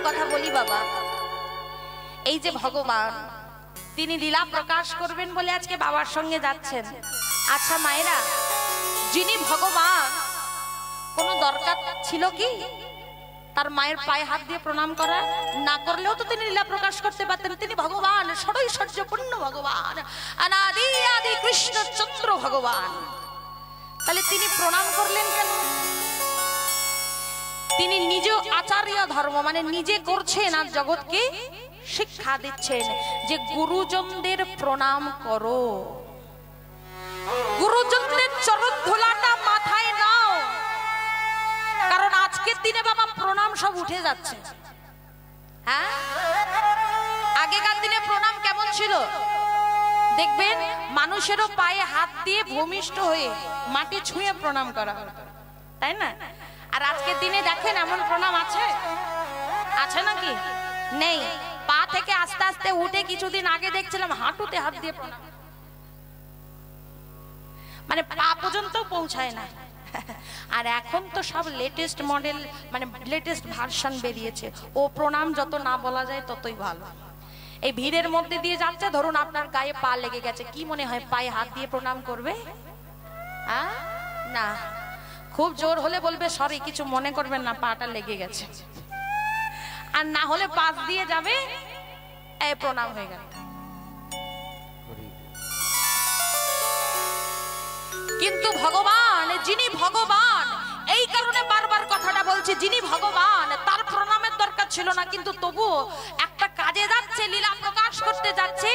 কথা বলি বাবা, এই যে ভগবান তিনি লীলা প্রকাশ করবেন বলে আজকে বাবার সঙ্গে যাচ্ছেন। আচ্ছা মায়েরা, যিনি ভগবান কোনো দরকার ছিল কি তার মায়ের পায়ে হাত দিয়ে প্রণাম করা? না করলেও তো তিনি লীলা প্রকাশ করতে পারতেন। তিনি ভগবান, ষড়ৈশ্বর্যপূর্ণ ভগবান, অনাদি আদি কৃষ্ণচন্দ্র ভগবান। তাহলে তিনি প্রণাম করলেন কেন? তিনি নিজ আচার্য ধর্ম মানে নিজে করছেন আর জগৎকে শিক্ষা দিচ্ছেন যে গুরুজনদের প্রণাম করো, গুরুজনদের চরণ ধুলাটা মাথায় নাও। কারণ আজকের দিনে বাবা প্রণাম সব উঠে যাচ্ছে। হ্যাঁ, আগেকার দিনে প্রণাম কেমন ছিল দেখবেন, মানুষেরও পায়ে হাত দিয়ে ভূমিষ্ঠ হয়ে মাটি ছুঁয়ে প্রণাম করা হতো, তাই না? আর আজকের দিনে দেখেন এমন প্রণাম আছে? আছে নাকি? নেই। পা থেকে আস্তে আস্তে উঠে কিছুদিন আগে দেখছিলাম হাঁটুতে হাত দিয়ে প্রণাম, মানে পা পর্যন্ত পৌঁছায় না। আর এখন তো সব লেটেস্ট মডেল মানে লেটেস্ট ভার্সন বেরিয়েছে, ও প্রণাম যত না বলা যায় ততই ভালো। এই ভিড়ের মধ্যে দিয়ে যাচ্ছে, ধরুন আপনার গায়ে পা লেগে গেছে, কি মনে হয় পায়ে হাত দিয়ে প্রণাম করবে? না, খুব জোর হলে বলবে সরি কিছু মনে করবেন না, পাটা লেগে গেছে। আর না হলে পাশ দিয়ে যাবে, এই প্রণাম হয়ে গেল। কিন্তু ভগবান, যিনি ভগবান, এই কারণে বারবার কথাটা বলছি, যিনি ভগবান তার প্রণামের দরকার ছিল না, কিন্তু তবুও একটা কাজে যাচ্ছে, লীলা প্রকাশ করতে যাচ্ছে,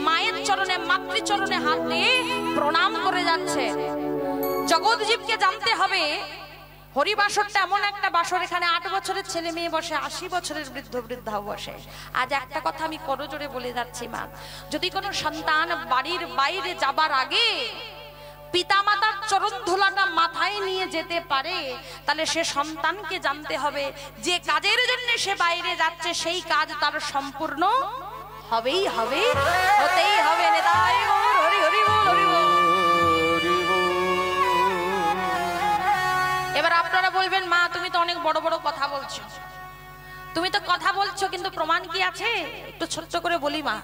মায়ের চরণে মাতৃচরণে হাত দিয়ে প্রণাম করে যাচ্ছে। জগৎ জীবকে জানতে হবে হরিবাসরটা এমন একটা বাসর, এখানে 8 বছরের ছেলে মেয়ে বসে, 80 বছরের বৃদ্ধ বৃদ্ধাও বসে। আজ একটা কথা আমি করজোড়ে বলে যাচ্ছি মা, যদি কোনো সন্তান বাড়ির বাইরে যাবার আগে পিতামাতার চরণ ধুলাটা মাথায় নিয়ে যেতে পারে, তাহলে সে সন্তানকে জানতে হবে যে কাজের জন্য সে বাইরে যাচ্ছে সেই কাজ তার সম্পূর্ণ হবেই হবে, হতেই হবে। হরি হরি বল, হরি বল। এবার আপনারা বলবেন মা তুমি তো অনেক বড় বড় কথা বলছো, তুমি তো কথা বলছো কিন্তু প্রমাণ কি আছে? একটু ছোট্ট করে বলি মা,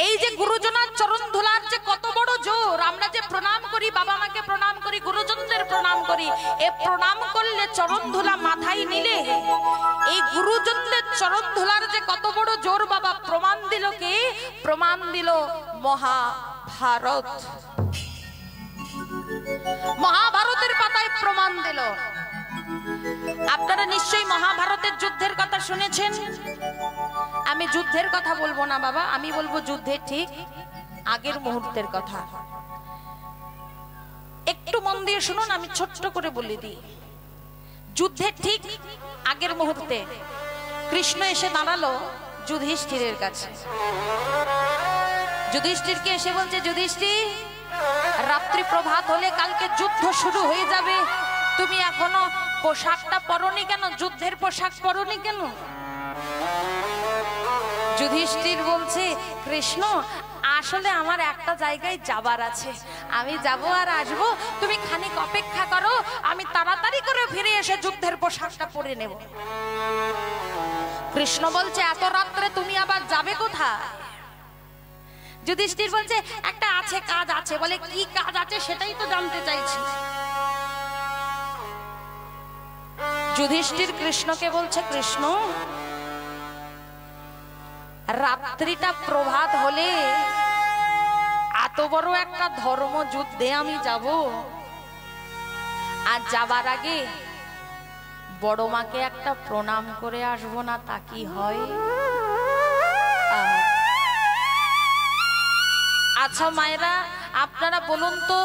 এই যে গুরুজনার চরণ ধুলার যে কত বড় জোর, আমরা যে প্রণাম করি, বাবা মাকে প্রণাম করি, গুরুজনদের প্রণাম করি, এ প্রণাম করলে চরণ ধুলা মাথায় নিলে এই গুরুজনদের চরণ ধুলার যে কত বড় জোর বাবা প্রমাণ দিল কে? প্রমাণ দিল মহাভারত। মহাভারতের পাতায় প্রমাণ দিল। আপনারা নিশ্চয়ই মহাভারতের যুদ্ধের কথা শুনেছেন। আমি যুদ্ধের কথা বলবো না বাবা, আমি বলবো যুদ্ধের ঠিক আগের মুহূর্তের কথা। একটু মন দিয়ে শুনুন, আমি ছোট্ট করে বলে দিই। যুদ্ধের ঠিক আগের মুহূর্তে কৃষ্ণ এসে দাঁড়ালো যুধিষ্ঠিরের কাছে। যুধিষ্ঠিরকে এসে বলছে, যুধিষ্ঠির রাত্রি প্রভাত হলে কালকে যুদ্ধ শুরু হয়ে যাবে, তুমি এখনো পোশাকটা পরনি কেন? যুদ্ধের পোশাক পরনি কেন? যুধিষ্ঠির বলছে, কৃষ্ণ আসলে আমার একটা জায়গায় যাবার আছে, আমি যাব আর আসবো, তুমি খানিক অপেক্ষা করো, আমি তাড়াতাড়ি করে ফিরে এসে যুদ্ধের পোশাকটা পরে নেব। কৃষ্ণ বলছে, এত রাত্রে তুমি আবার যাবে কোথায়? যুধিষ্ঠির বলছে, একটা আছে কাজ আছে। বলে, কি কাজ আছে সেটাই তো জানতে চাইছি। যুধিষ্ঠির কৃষ্ণকে বলছে, কৃষ্ণ রাত্রিটা প্রভাত হলে এত বড় একটা ধর্ম যুদ্ধে আমি যাব, আর যাবার আগে বড় মাকে একটা প্রণাম করে আসবো না, তা কি হয়? আচ্ছা মায়েরা, আপনারা বলুন তো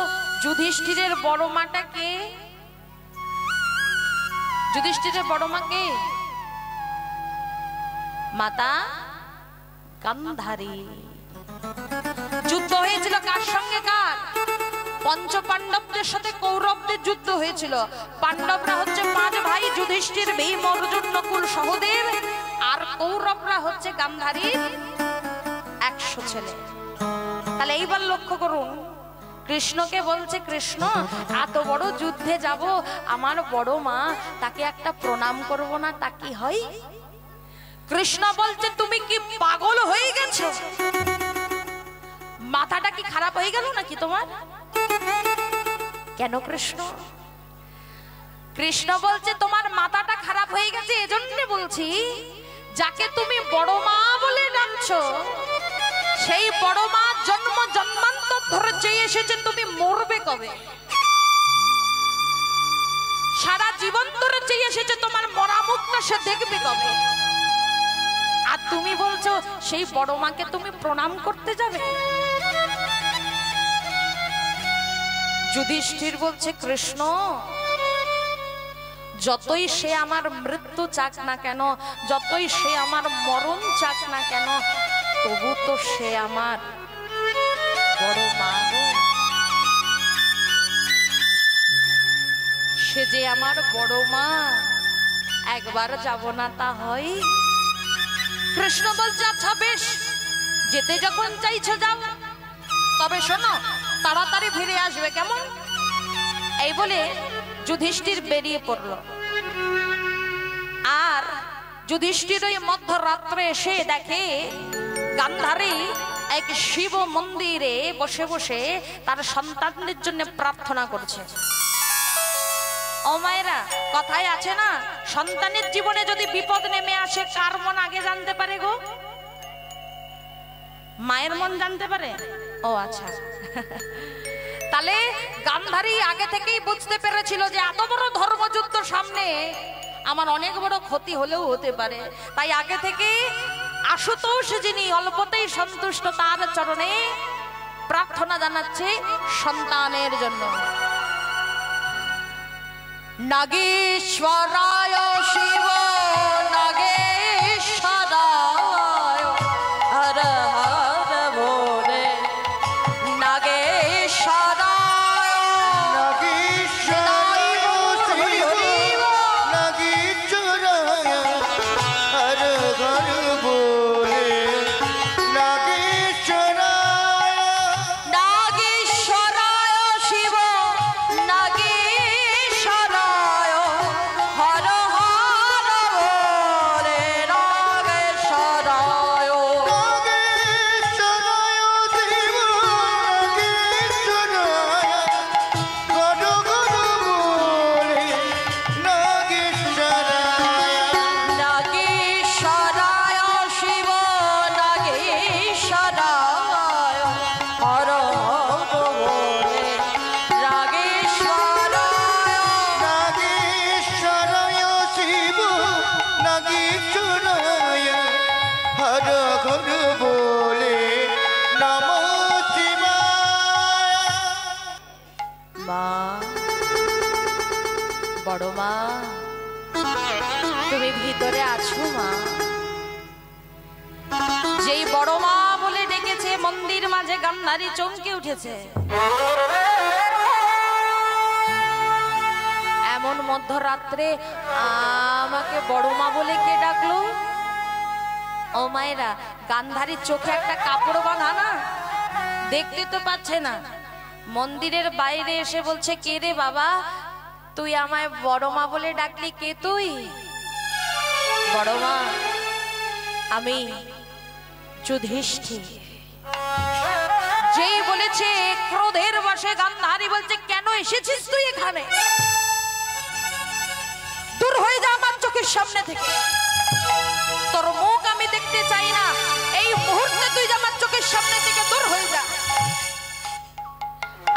যুধিষ্ঠিরের বড় মাটা কে? যুধিষ্ঠিরের বড় মা কে? মাতা গান্ধারী। যুদ্ধ হয়েছিল কার সঙ্গে? কার? পঞ্চ পাণ্ডবদের সাথে কৌরবদের যুদ্ধ হয়েছিল। পাণ্ডবরা হচ্ছে 5 ভাই, যুধিষ্ঠির, ভীম, অর্জুন, নকুল, সহদেব, আর কৌরবরা হচ্ছে গান্ধারীর 100 ছেলে। তাহলে এইবার লক্ষ্য করুন, কৃষ্ণকে বলছে, কৃষ্ণ এত বড় যুদ্ধে যাব, আমার বড় মা, তাকে একটা প্রণাম করব না, তা কি হয়? কৃষ্ণ বলছে তুমি কি পাগল হয়ে গেছো? মাথাটা কি খারাপ হয়ে গেল নাকি তোমার? কেন কৃষ্ণ? কৃষ্ণ বলছে তোমার মাথাটা খারাপ হয়ে গেছে এজন্য বলছি, যাকে তুমি বড় মা বলে ডাকছো সেই বড় মা জন্ম জন্মান্তর ধরে চেয়ে এসেছে তুমি মরবে কবে। সারা জীবন ধরে চেয়ে এসেছে তোমার মরা মুখটা সে দেখবে কবে। আর তুমি বলছো সেই বড় মাকে তুমি প্রণাম করতে যাবে। যুধিষ্ঠির বলছে কৃষ্ণ, যতই সে আমার মৃত্যু চাক না কেন, যতই সে আমার মরণ চাক না কেন, তবু তো সে আমার বড় মা। সে যে আমার বড় মা, একবার যাব না তা হয়? কৃষ্ণ বলছে আচ্ছা বেশ, যেতে যখন চাইছো যাও, তবে শোনো তাড়াতাড়ি ফিরে আসবে কেমন। এই বলে যুধিষ্ঠির বেরিয়ে পড়ল। আর যুধিষ্ঠির ওই মধ্যরাত্রে এসে দেখে গান্ধারী এক শিব মন্দিরে বসে বসে তার সন্তানদের জন্য প্রার্থনা করছে। ও মায়েরা, কথায় আছে না, সন্তানের জীবনে যদি বিপদ নেমে আসে কার মন আগে জানতে পারে গো? মায়ের মন জানতে পারে। ও আচ্ছা, তাহলে গান্ধারী আগে থেকেই বুঝতে পেরেছিল যে এত বড় ধর্মযুদ্ধ সামনে, আমার অনেক বড় ক্ষতি হলেও হতে পারে। তাই আগে থেকে আশুতোষ যিনি অল্পতেই সন্তুষ্ট, তার চরণে প্রার্থনা জানাচ্ছে সন্তানের জন্য। নাগেশ্বরায় শিব নাগেশ্বরায় হর হর ভোলে নাগেশ্বরায় নাগেশ্বরায় শিব নাগেশ্বরায় হর হর ভোলে নাগেশ্বরায় নাগেশ্বরায় শিব নাগেশ্বরায় হর হর ভোলে নাগেশ্বরায় নাগেশ্বরায় শিব নাগেশ্বরায় হর হর ভোলে নাগেশ্বরায় নাগেশ্বরায় শিব নাগেশ্বরায় হর হর ভোলে নাগেশ্বরায় নাগেশ্বরায় শিব নাগেশ্বরায় হর হর বলে নমঃ শিবায়। মা, বড় মা, তুমি ভিতরে আছো মা? যেই বড় মা বলে ডেকেছে, মন্দির মাঝে গান্ধারী চমকে উঠেছে। এমন মধ্যরাত্রে আমাকে বড় মা বলে কে ডাকলো? ও মায়েরা, গান্ধারীর চোখে একটা কাপড় বাঁধা না, দেখতে তো পাচ্ছে না। মন্দিরের বাইরে এসে বলছে কে রে বাবা, তুই আমায় বড় মা বলে ডাকলি, কে তুই? বড় মা, আমি যুধিষ্ঠির। যেই বলেছে ক্রোধের বশে গান্ধারী বলছে কেন এসেছিস তুই এখানে? দূর হয়ে যা আমার চোখের সামনে থেকে, তোর মুখ আমি দেখতে চাই না। এই মুহূর্তে তুই আমার চোখের সামনে থেকে দূর হয়ে যা।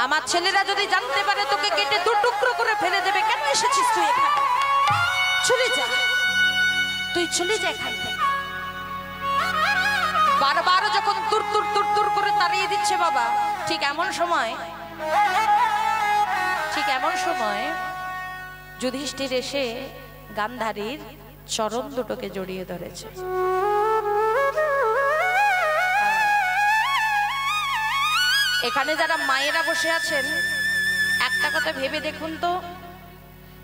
আমার ছেলেরা যদি জানতে পারে তোকে কেটে দু টুকরো করে ফেলে দেবে। কেন এসেছিস তুই এখানে? চলে যা, তুই চলে যা এখান থেকে। বারবার যখন দূর দূর দূর দূর করে তাড়িয়ে দিচ্ছে বাবা, ঠিক এমন সময় যুধিষ্ঠির এসে গান্ধারীর চরণ দুটোকে জড়িয়ে ধরেছে। এখানে যারা মায়েরা বসে আছেন, একটা কথা ভেবে দেখুন তো,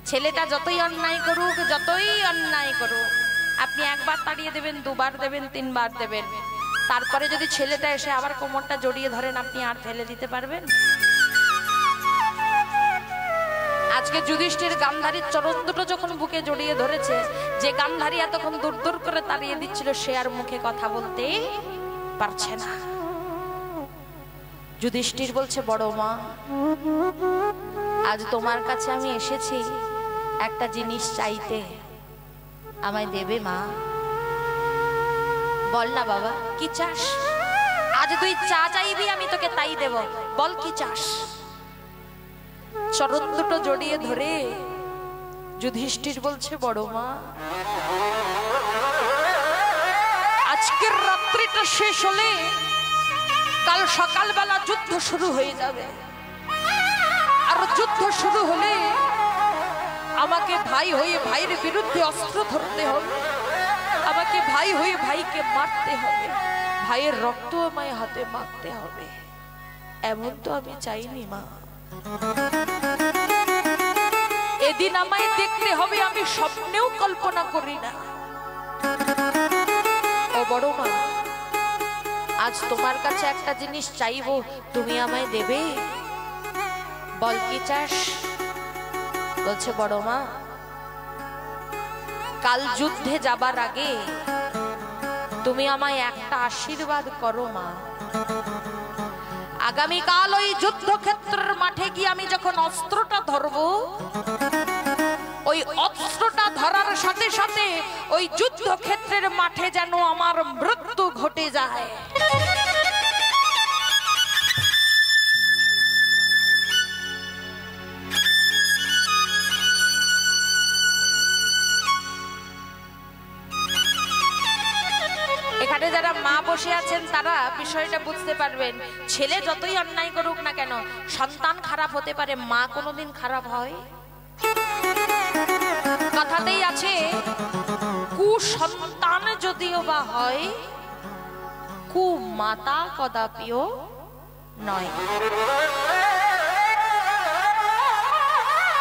ছেলেটা যতই অন্যায় করুক, আপনি একবার তাড়িয়ে দেবেন, দুবার দেবেন, তিনবার দেবেন, তারপরে যদি ছেলেটা এসে আবার কোমরটা জড়িয়ে ধরেন, আপনি আর ফেলে দিতে পারবেন? আজকে যুধিষ্ঠির গান্ধারীর চরণ দুটো যখন বুকে জড়িয়ে ধরেছে, যে গান্ধারী এতক্ষণ দূর দূর করে তাড়িয়ে দিচ্ছিল, সে আর মুখে কথা বলতে পারছে না। যুধিষ্ঠির বলছে, বড় মা, আজ তোমার কাছে আমি এসেছি একটা জিনিস চাইতে, আমায় দেবে মা? বল না বাবা, কি চাস? আজ তুই চা চাইবি, আমি তোকে তাই দেব, বল কি চাস? চরণ দুটো জড়িয়ে ধরে যুধিষ্ঠির বলছে, বড় মা, আজকের রাত্রিটা শেষ হলে কাল সকালবেলা যুদ্ধ শুরু হয়ে যাবে, আর যুদ্ধ শুরু হলে আমাকে ভাই হয়ে ভাইয়ের বিরুদ্ধে অস্ত্র ধরতে হবে, আমাকে ভাই হয়ে ভাইকে মারতে হবে, ভাইয়ের রক্ত আমায় হাতে মাখতে হবে। এমন তো আমি চাইনি মা, এদিন আমায় দেখতে হবে আমি স্বপ্নেও কল্পনা করি না। ও বড় মা, আজ তোমার কাছে একটা জিনিস চাইবো, তুমি আমায় দেবে? বল কি চাস? বলছে, বড় মা, কাল যুদ্ধে যাবার আগে তুমি আমায় একটা আশীর্বাদ করো মা। আগামীকাল ওই যুদ্ধক্ষেত্রের মাঠে গিয়ে আমি যখন অস্ত্রটা ধরবো, ওই অস্ত্রটা ধরার সাথে সাথে ওই যুদ্ধক্ষেত্রের মাঠে যেন আমার মৃত্যু ঘটে যায়। এখানে যারা মা বসে আছেন তারা বিষয়টা বুঝতে পারবেন। ছেলে যতই অন্যায় করুক না কেন, সন্তান খারাপ হতে পারে, মা কোনোদিন খারাপ হয়? কথাতেই আছে, কুসন্তান যদিও বা হয়, কুমাতা কদাপিও নয়।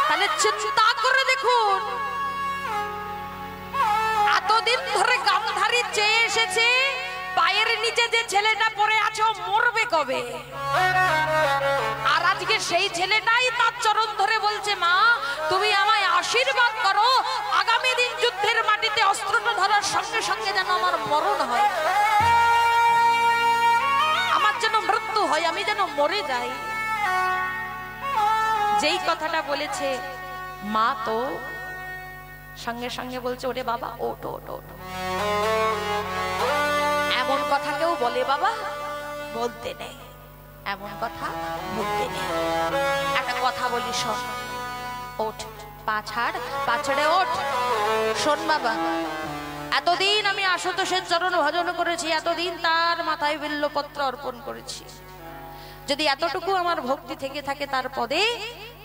তাহলে চিন্তা করে দেখুন, এতদিন ধরে গান্ধারী চেয়ে এসেছে পায়ের নিচে যে ছেলেটা পড়ে আছে ও মরবে কবে, আর আজকে সেই ছেলেটাই তার চরণ ধরে বলছে, মা তুমি আমায় আশীর্বাদ করো, আগামী দিন যুদ্ধের মাটিতে অস্ত্রটা ধরার সঙ্গে সঙ্গে যেন আমার মরণ হয়, আমার যেন মৃত্যু হয়, আমি যেন মরে যাই। যেই কথাটা বলেছে, মা তো সঙ্গে সঙ্গে বলছে, ওরে বাবা ওঠ ওঠ ওঠ। এমন কথা কেউ বলে বাবা? বলতে নেই, এমন কথা বলতে নেই। একটা কথা বলি, শোন, ওঠ, পা ছাড়, পা ছেড়ে ওঠ। শোন বাবা, এতদিন আমি আশুতোষের চরণ ভজন করেছি, এতদিন তার মাথায় বিল্লপত্র অর্পণ করেছি, যদি এতটুকু আমার ভক্তি থেকে থাকে তার পদে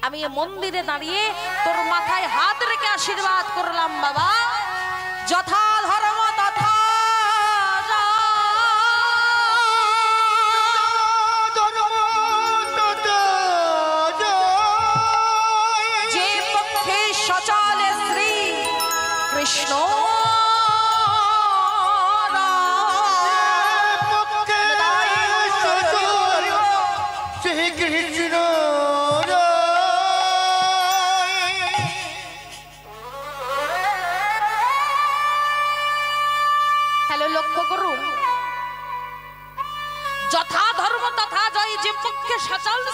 আমি মন্দিরে দাঁড়িয়ে তোর মাথায় হাত রেখে আশীর্বাদ করলাম, বাবা যথা ধর্ম তথা যে পক্ষে সচলে শ্রী কৃষ্ণ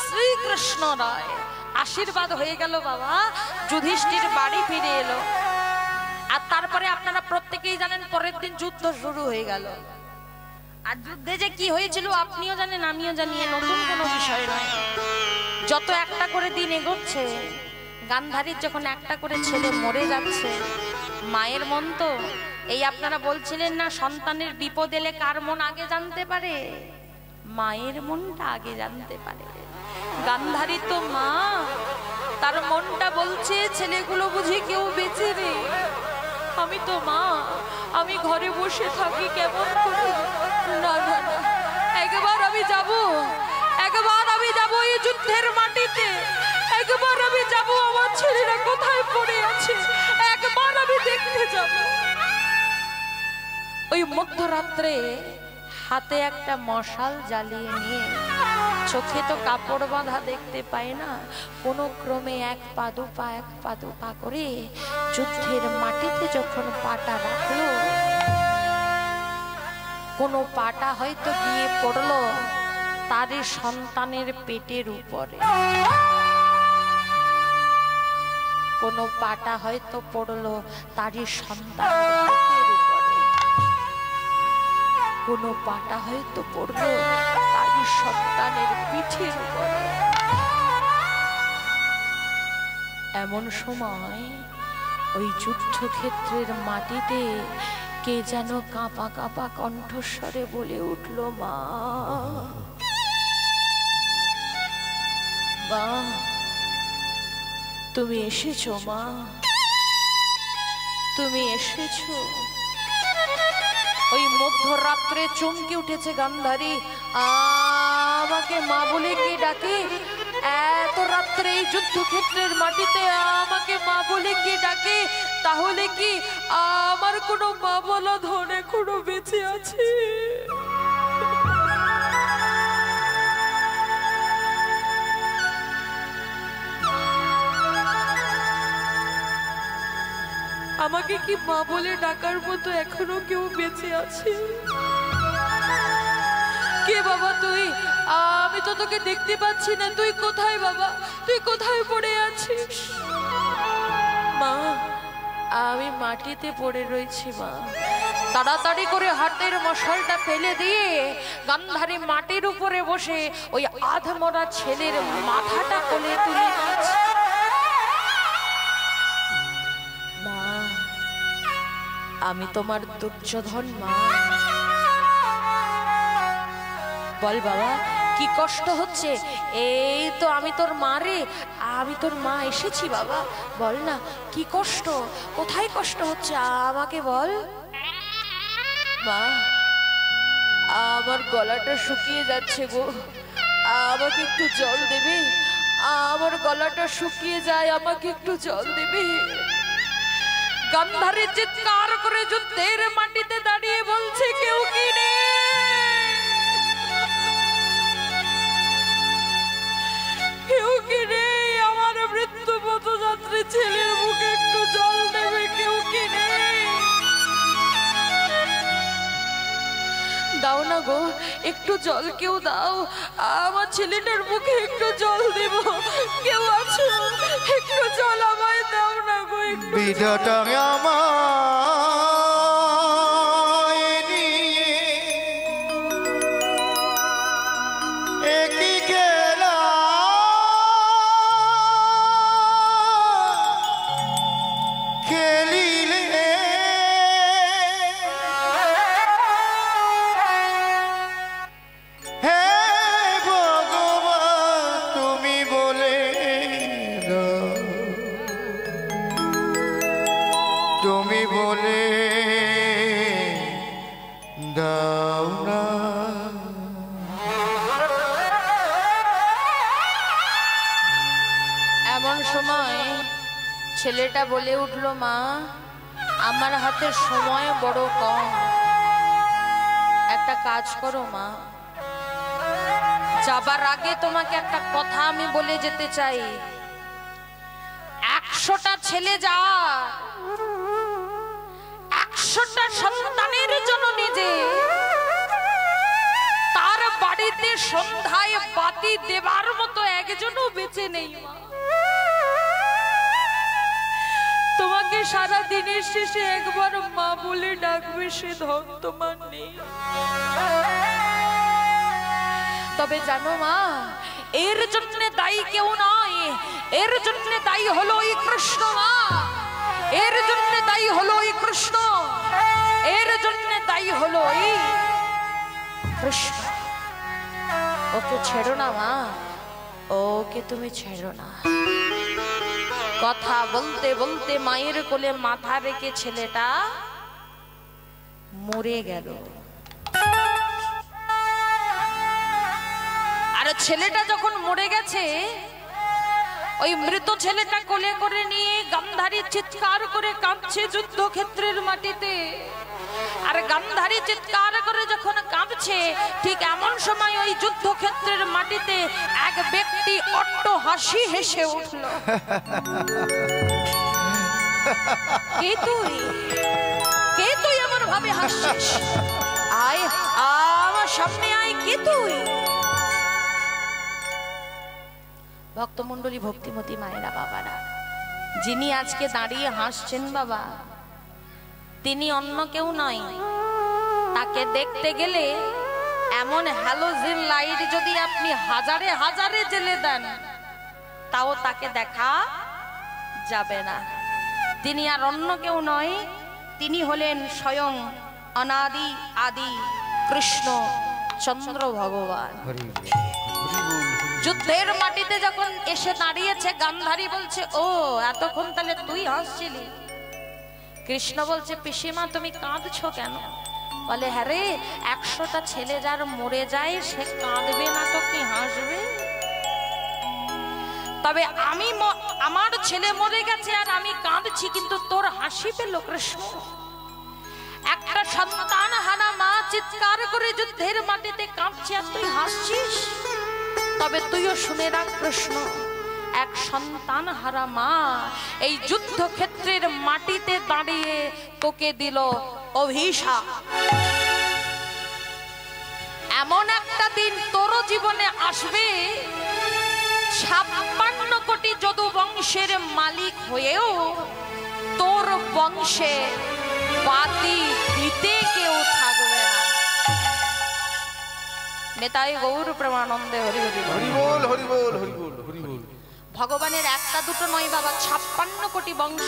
শ্রীকৃষ্ণ রায় আশীর্বাদ হয়ে গেল। বাবা যুধিষ্ঠির বাড়ি ফিরে এলো, আর তারপরে আপনারা প্রত্যেকেই জানেন পরের দিন যুদ্ধ শুরু হয়ে গেল। আর যুদ্ধে যে কি হয়েছিল আপনিও জানেন, আমিও জানি, নতুন কোনো বিষয় নয়। যত একটা করে দিন এগোচ্ছে, গান্ধারীর যখন একটা করে ছেলে মরে যাচ্ছে, মায়ের মন তো এই আপনারা বলছিলেন না, সন্তানের বিপদ এলে কার মন আগে জানতে পারে? মায়ের মনটা আগে জানতে পারে। গান্ধারী তো মা, তার মনটা বলছে ছেলেগুলো বুঝি কেউ বেঁচে রে, আমি তো মা, আমি ঘরে বসে থাকি কেমন করে? না না না, একবার আমি যাব, একবার আমি যাব এই যুদ্ধের মাটিতে, একবার আমি যাব আমার ছেলেরা কোথায় পড়ে আছে, একবার আমি দেখতে যাব। ওই মধ্যরাত্রে হাতে একটা মশাল জ্বালিয়ে নিয়ে চোখে তো কাপড় বাঁধা দেখতে পায় না, কোনো ক্রমে এক পা দু পা করে যুদ্ধের মাটিতে যখন পাটা রাখলো, কোনো পাটা হয়তো গিয়ে পড়লো তারই সন্তানের পেটের উপরে, কোনো পাটা হয়তো পড়লো তারই সন্তানের পেটের উপরে, কোনো পাটা হয়তো পড়লো তারই সন্তানের পিঠের উপরে। এমন সময় ওই যুদ্ধক্ষেত্রের মাটিতে কে যেন কাঁপা কাঁপা কণ্ঠস্বরে বলে উঠল, মা, মা, তুমি এসেছো মা, তুমি এসেছো। ওই মধ্যরাত্রে চমকে উঠেছে গান্ধারী, আমাকে মা বলে কে ডাকে? এত রাত্রে এই যুদ্ধক্ষেত্রের মাটিতে আমাকে মা বলে কে ডাকে? তাহলে কি আমার কোনো মা বলা ধন এখনো বেঁচে আছে? আমাকে কি মা বলে ডাকার মতো এখনো কেউ বেঁচে আছে? কে বাবা তুই? আমি তো তোকে দেখতে পাচ্ছি না, তুই কোথায় বাবা? তুই কোথায় পড়ে আছিস? মা, আমি মাটিতে পড়ে রয়েছি মা। তাড়াতাড়ি করে হাতের মশালটা ফেলে দিয়ে গান্ধারী মাটির উপরে বসে ওই আধমরা ছেলের মাথাটা কোলে তুলে নিয়েছে। মা, আমি তোমার দুর্যোধন মা। বল বাবা, কি কষ্ট হচ্ছে? এই তো আমি তোর মা রে, আমি তোর মা এসেছি বাবা। বল না কি কষ্ট, কোথায় কষ্ট হচ্ছে আমাকে বল। মা, আমার গলাটা শুকিয়ে যাচ্ছে গো, আমাকে একটু জল দেবে? আমার গলাটা শুকিয়ে যায়, আমাকে একটু জল দেবে? গান্ধারী চিৎকার করে যুদ্ধের মাটিতে দাঁড়িয়ে বলছে, কেউ কি নেই? কেউ কি নেই? আমার মৃত্যু পথযাত্রী ছেলের মুখে একটু জল দেবে? কেউ কি নেই? দাও না গো, একটু জল কেউ দাও, আমার ছেলেটার মুখে একটু জল দেব। কেউ আছো? একটু জল আমায় দাও না গো। বিধাতা আমায় নিয়ে একই খেলা খেলিলে, হে ভগবান তুমি বলে দাও, তুমি বলে দাও না। এমন সময় ছেলেটা বলে উঠল, মা, আমার হাতে সময় বড় কম, একটা কাজ করো মা। যাবার আগে তোমাকে একটা কথা আমি বলে যেতে চাই। 100টা ছেলে যা 100টা সন্তানের জননী যে, তার বাড়িতে সন্ধ্যায় বাতি দেবার মতো একজনও বেঁচে নেই মা। তোমাকে সারা দিনের শেষে একবার মা বলে ডাকবে, সে ধন তোমার নেই। তবে জানো মা, এর জন্য দায়ী কেউ নয়, এর জন্য দায়ী হলো ওই কৃষ্ণ মা, এর জন্য দায়ী হলো ওই কৃষ্ণ, এর জন্য দায়ী হলো ওই কৃষ্ণ। ওকে ছেড়ো না মা, ওকে তুমি ছেড়ো না। কথা বলতে বলতে মায়ের কোলে মাথা রেখে ছেলেটা মরে গেল। আর ছেলেটা যখন মরে গেছে, ওই মৃত ছেলেটা কোলে করে নিয়ে গান্ধারী চিৎকার করে কাঁদছে যুদ্ধক্ষেত্রের মাটিতে, আর গান্ধারী চিৎকার করে যখন কাঁপছে, ঠিক এমন সময় ওই যুদ্ধক্ষেত্রের মাটিতে এক ব্যক্তি অট্ট হাসি হেসে উঠল। কে তুই? কে তুই এমন ভাবে হাসছিস? আয় আমার সামনে আয়, কে তুই? ভক্তমণ্ডলী, ভক্তিমতী মায়েরা, বাবারা, যিনি আজকে দাঁড়িয়ে হাসছেন বাবা, তিনি অন্য কেউ নয়। তাকে দেখতে গেলে এমন হ্যালোজেন লাইট যদি আপনি হাজারে হাজারে জ্বেলে দেন, তাও তাকে দেখা যাবে না। তিনি আর অন্য কেউ নয়, তিনি হলেন স্বয়ং অনাদি আদি কৃষ্ণ চন্দ্র ভগবান। যুদ্ধের মাটিতে যখন এসে দাঁড়িয়েছে, গান্ধারী বলছে, ও এতক্ষণ তাহলে তুই হাসছিলি? কৃষ্ণ বলছে, পিসিমা তুমি কাঁদছো কেন? বলে, হ্যাঁ রে, 100টা ছেলে যার মরে যায় সে কাঁদবে না তো কি হাসবে? তবে আমার ছেলে মরে গেছে আর আমি কাঁদছি, কিন্তু তোর হাসি পেল কৃষ্ণ। একটা সন্তান হারা মা চিৎকার করে যুদ্ধের মাটিতে কাঁপছে আর তুই হাসছিস। তবে তুইও শুনে রাখ কৃষ্ণ, এক সন্তান হারা মা এই যুদ্ধক্ষেত্রের মাটিতে দাঁড়িয়ে তোকে দিল অভিশাপ। এমন একটা দিন তোরও জীবনে আসবে, 56 কোটি যদু বংশের মালিক হয়েও তোর বংশে বাতি দিতে কেউ থাকবে না। নেতাই গৌর প্রেমানন্দে হরি হরি হরি বল, হরি বল, হরি বল, হরি বল। ভগবানের একটা দুটো নয় বাবা, 56 কোটি বংশ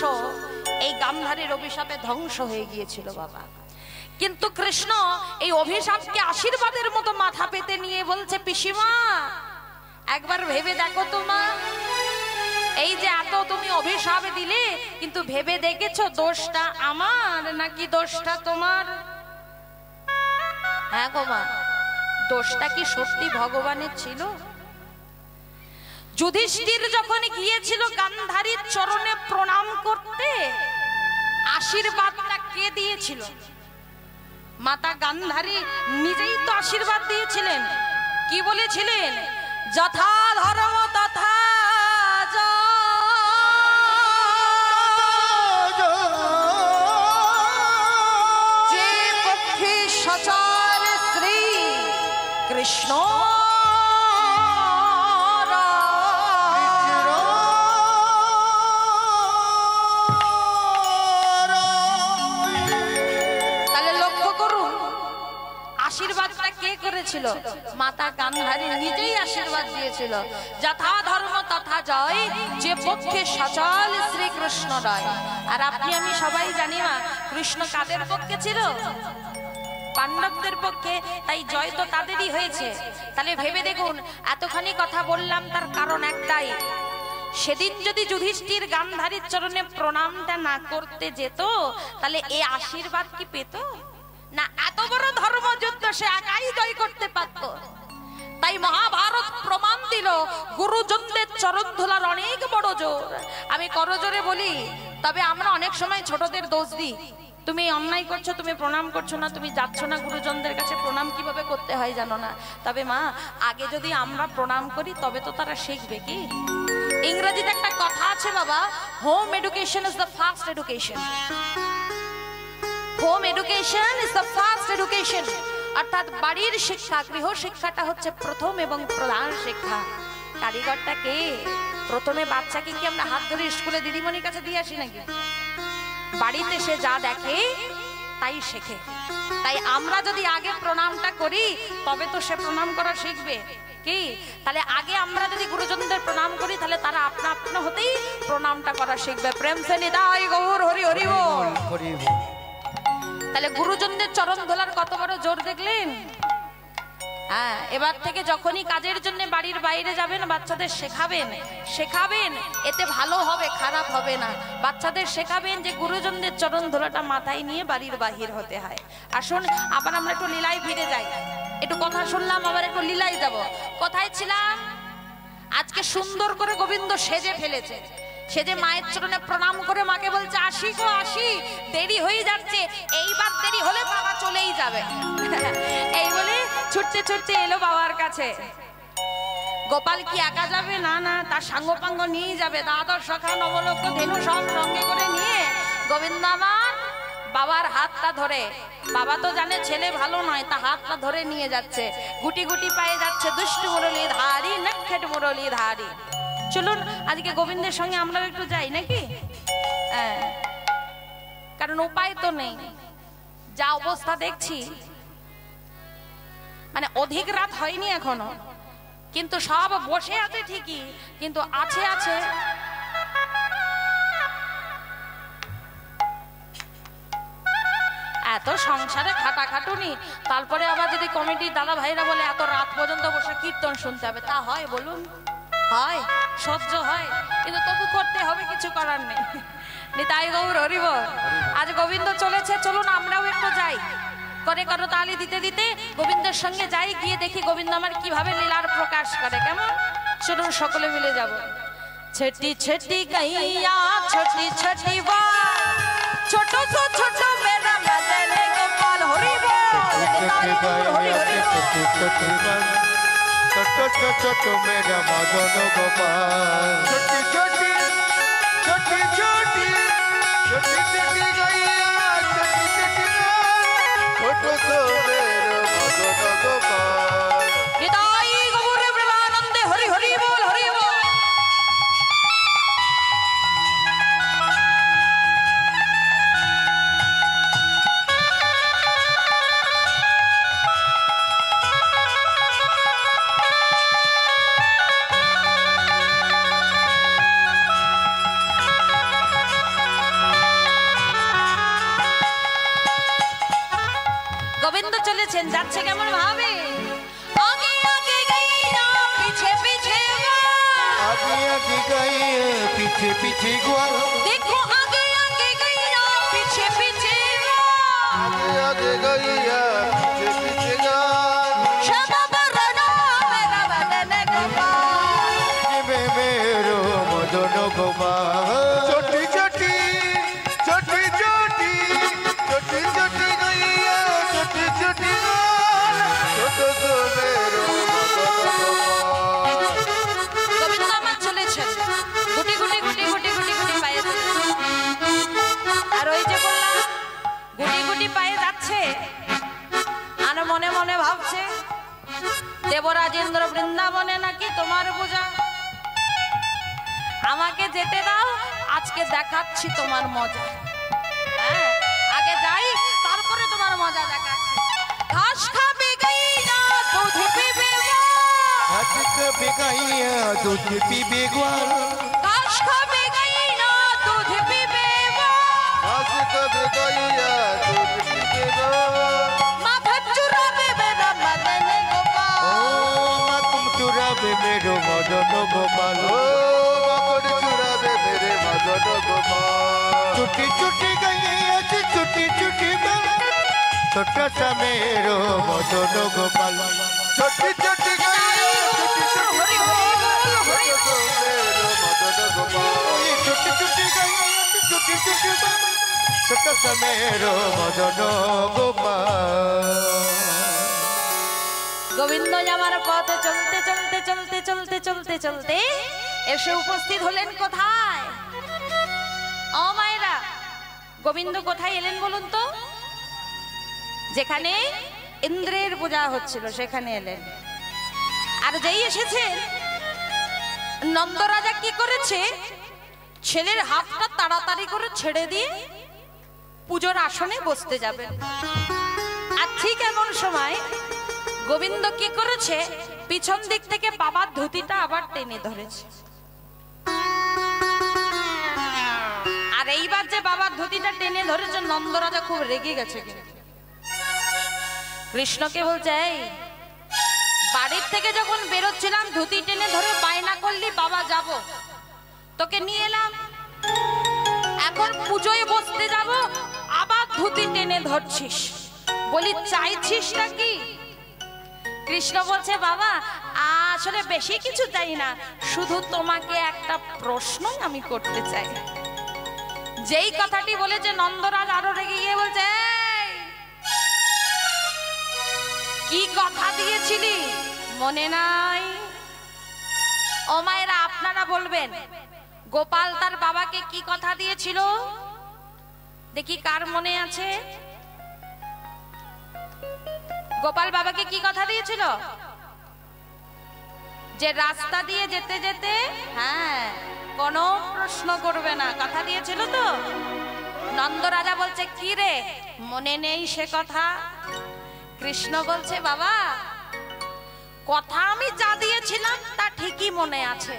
এই গান্ধারীর অভিশাপে ধ্বংস হয়ে গিয়েছিল বাবা। কিন্তু কৃষ্ণ এই অভিশাপকে আশীর্বাদের মতো মাথা পেতে নিয়ে বলছে, পিসিমা একবার ভেবে দেখো তো মা, এই যে এত তুমি অভিশাপ দিলে, কিন্তু ভেবে দেখেছো দোষটা আমার নাকি দোষটা তোমার? হ্যাঁ গো মা, দোষটা কি সত্যি ভগবানের ছিল? যুধিষ্ঠির যখন গিয়েছিল গান্ধারীর চরণে প্রণাম করতে, আশীর্বাদটা কে দিয়েছিল? মাতা গান্ধারী নিজেই তো আশীর্বাদ দিয়েছিলেন। কি বলেছিলেন? যথা ধর্ম তথা যে পক্ষে সচর শ্রী কৃষ্ণ আশীর্বাদটা কে করেছিল? মাতা গান্ধারী নিজেই আশীর্বাদ দিয়েছিল। যথা ধর্ম তথা জয়, যে পক্ষে সচল শ্রীকৃষ্ণ রয়। আর আপনি আমি সবাই জানি না কৃষ্ণ কাদের পক্ষে ছিল? পাণ্ডবদের পক্ষে, তাই জয় তো তাদেরই হয়েছে। তাহলে ভেবে দেখুন, এতখানি কথা বললাম তার কারণ একটাই, সেদিন যদি যুধিষ্ঠির গান্ধারীর চরণে প্রণামটা না করতে যেত, তাহলে এই আশীর্বাদ কি পেত না? এত বড় ধর্মযুদ্ধ সে একাই জয় করতে পারত। তাই মহাভারত প্রমাণ দিল গুরুজনদের চরণ ধুলার অনেক বড় জোর। আমি করজোরে বলি, তবে আমরা অনেক সময় ছোটদের দোষ দিই, তুমি অন্যায় করছো, তুমি প্রণাম করছো না, তুমি যাচ্ছ না গুরুজনদের কাছে, প্রণাম কিভাবে করতে হয় জানো না। তবে মা, আগে যদি আমরা প্রণাম করি তবে তো তারা শিখবে। কি ইংরেজিতে একটা কথা আছে বাবা, home education is the first education. Home education is the first education, অর্থাৎ বাড়ির শিক্ষা, গৃহ শিক্ষাটা হচ্ছে প্রথম এবং প্রধান শিক্ষা। কারিগরটা কে? প্রথমে বাচ্চাকে কি আমরা হাত ধরে স্কুলে দিদিমণির কাছে দিয়ে আসি নাকি? বাড়িতে সে যা দেখে তাই শেখে। তাই আমরা যদি আগে প্রণামটা করি তবে তো সে প্রণাম করা শিখবে। কি তাহলে আগে আমরা যদি গুরুজনদের প্রণাম করি, তাহলে তারা আপনা আপনা হতেই প্রণামটা করা শিখবে। প্রেম সে নিতাই গৌর হরি হরি বল। তাহলে গুরুজনদের চরণ ধোলার কত বড় জোর দেখলেন? হ্যাঁ, এবার থেকে যখনই কাজের জন্য বাড়ির বাইরে যাবেন, বাচ্চাদের শেখাবেন এতে ভালো হবে, খারাপ হবে না। বাচ্চাদের শেখাবেন যে গুরুজনদের চরণ ধোলাটা মাথায় নিয়ে বাড়ির বাহির হতে হয়। আসুন আবার আমরা একটু লীলায় ফিরে যাই। একটু কথা শুনলাম, আবার একটু লীলায় যাব। কোথায় ছিলাম? আজকে সুন্দর করে গোবিন্দ সেজে ফেলেছে। সেজে মায়ের চরণে প্রণাম করে মাকে বলছে, আসি গো আসি, দেরি দেরি হয়ে যাচ্ছে, এইবার দেরি হলে বাবা চলেই যাবে। এই বলে ছুটতে ছুটতে এলো বাবার কাছে। গোপাল কি একা যাবে? না না, তার সাঙ্গপাঙ্গ নিয়ে যাবে, দ্বাদশ সখা নবলক্ষ ধেনু সব সঙ্গে করে নিয়ে গোবিন্দ আমার বাবার হাতটা ধরে, বাবা তো জানে ছেলে ভালো নয়, তা হাতটা ধরে নিয়ে যাচ্ছে, গুটি গুটি পায়ে যাচ্ছে, দুষ্টু মুরলী ধারী নক্ষেট মুরলী ধারী। চলুন আজকে গোবিন্দের সঙ্গে আমরাও একটু যাই নাকি? কারণ উপায় তো নেই, যা অবস্থা দেখছি, মানে অধিক রাত হয়নি এখনো, কিন্তু সব বসে আছে ঠিকই, কিন্তু আছে আছে এত সংসারে খাটাখাটুনি, তারপরে আবার যদি কমিটির দাদা ভাইরা বলে এত রাত পর্যন্ত বসে কীর্তন শুনতে হবে, তা হয় বলুন? হয়? সহ্য হয়? কিন্তু তবু করতে হবে, কিছু করার নেই। নিতাই গৌর হরি বল। আজ গোবিন্দ চলেছে, চলুন আমরাও একটু যাই। করে করো তালি দিতে দিতে গোবিন্দের সঙ্গে যাই, গিয়ে দেখি গোবিন্দ আমার কিভাবে লীলার প্রকাশ করে। কেমন? চলুন সকলে মিলে যাব। ছেটি ছেটি গাইয়া ছোটি ছোটি বা ছোট ছোট মেরা মদনে গোপাল হরি বল। ছোট ছোট মেরা মদন গোপাল, ছোটি ছোটি ছোটি ছোটি ছোটি ছোটি গাইয়া ছোটি ছোটি ছোট ছোট মেরা মদন গোপাল। নিতাই গৌর প্রেমানন্দে হরি হরি বল হরি বল। গোবিন্দ চলেছেন, যাচ্ছে কেমন ভাবে? আগে আগে গাইয়া পিছে পিছে আগে আগে গাইয়া পিছে পিছে গোয়াল, দেখো আগে আগে গাইয়া পিছে পিছে আগে আগে গাইয়া পিছে পিছে গান। শ্যামা বরণ মেরা বদনে গোপাল, জিবে মেরো মদন গোপাল। ছোটি ছোটি ছোটি ছোটি ছোটি ছোটি গাইয়া ছোটি ছোটি গান, ছোট ছোট মেরো মদন গোপাল। গোবিন্দ আমার চলেছেন, গুটি গুটি গুটি গুটি গুটি গুটি পায়ে যাচ্ছে। আর ওই যে বললাম গুটি গুটি পায়ে যাচ্ছে, আর মনে মনে ভাবছে দেবরাজেন্দ্র বৃন্দাবনে নাকি তোমার পূজা, আমাকে যেতে দাও, আজকে দেখাচ্ছি তোমার মজা। হ্যাঁ, আগে যাই, তারপরে তোমার মজা দেখাচ্ছি। ঘাস খাবে গাইয়া দুধ পিবে ঘাস খাবে গাইয়া দুধ পিবে গোয়াল, ঘাস খাবে গাইয়া দুধ পিবে ঘাস খাবে গাইয়া দুধ পিবে গোয়াল। মাথা চুরাবে মেরা মদনে গোপাল, ও মাকুম চুরাবে মেরো মদন গোপাল, ও মাকুম চুরাবে মেরে মদন গোপাল। ছুটি ছুটি গাইয়া ছুটি ছুটি গান, ছোট ছা মেরো মদন গোপাল। ছুটি ছুটি গাইয়া ছুটি ছুটি হরি হরি বল হরি ছোট মেরো মদন গোপাল। ওই ছুটি ছুটি গাইয়া ছুটি ছুটি গান, ছোট ছা মেরো মদন গোপাল। গোবিন্দ আমার পথে চলতে চলতে চলতে চলতে চলতে চলতে এসে উপস্থিত হলেন কোথায়? ও মায়েরা, গোবিন্দ কোথায় এলেন বলুন তো? যেখানে ইন্দ্রের পূজা হচ্ছিল সেখানে এলেন। আর যেই এসেছেন, নন্দরাজা কি করেছে? ছেলের হাতটা তাড়াতাড়ি করে ছেড়ে দিয়ে পুজোর আসনে বসতে যাবে। আর ঠিক এমন সময় গোবিন্দ কি করেছে? পিছন দিক থেকে বাবার ধুতিটা আবার টেনে ধরেছে। আর এইবার যে বাবার ধুতিটা টেনে ধরেছে, নন্দরাজা খুব রেগে গেছে। কৃষ্ণকে বলছে, এই বাড়ির থেকে যখন বেরোচ্ছিলাম ধুতি টেনে ধরে বায়না করলি বাবা যাব, তোকে নিয়ে এলাম, এখন পুজোয় বসতে যাব, আবার ধুতি টেনে ধরছিস, বলি চাইছিস নাকি? কৃষ্ণ বলছে, বাবা আসলে বেশি কিছু চাই না, শুধু তোমাকে একটা প্রশ্ন আমি করতে চাই। যেই কথাটি বলেছে নন্দরাজ আরো রেগে গিয়ে বলছে, কি কথা দিয়েছিলি মনে নাই? ও মায়েরা, আপনারা বলবেন গোপাল তার বাবাকে কি কথা দিয়েছিল? দেখি কার মনে আছে? গোপাল বাবাকে কি কথা দিয়েছিল? যে রাস্তা দিয়ে যেতে যেতে হ্যাঁ কোনো প্রশ্ন করবে না, কথা দিয়েছিল তো। নন্দ রাজা বলছে, কি রে মনে নেই সে কথা? কৃষ্ণ বলছে, বাবা কথা আমি যা দিয়েছিলাম তা ঠিকই মনে আছে,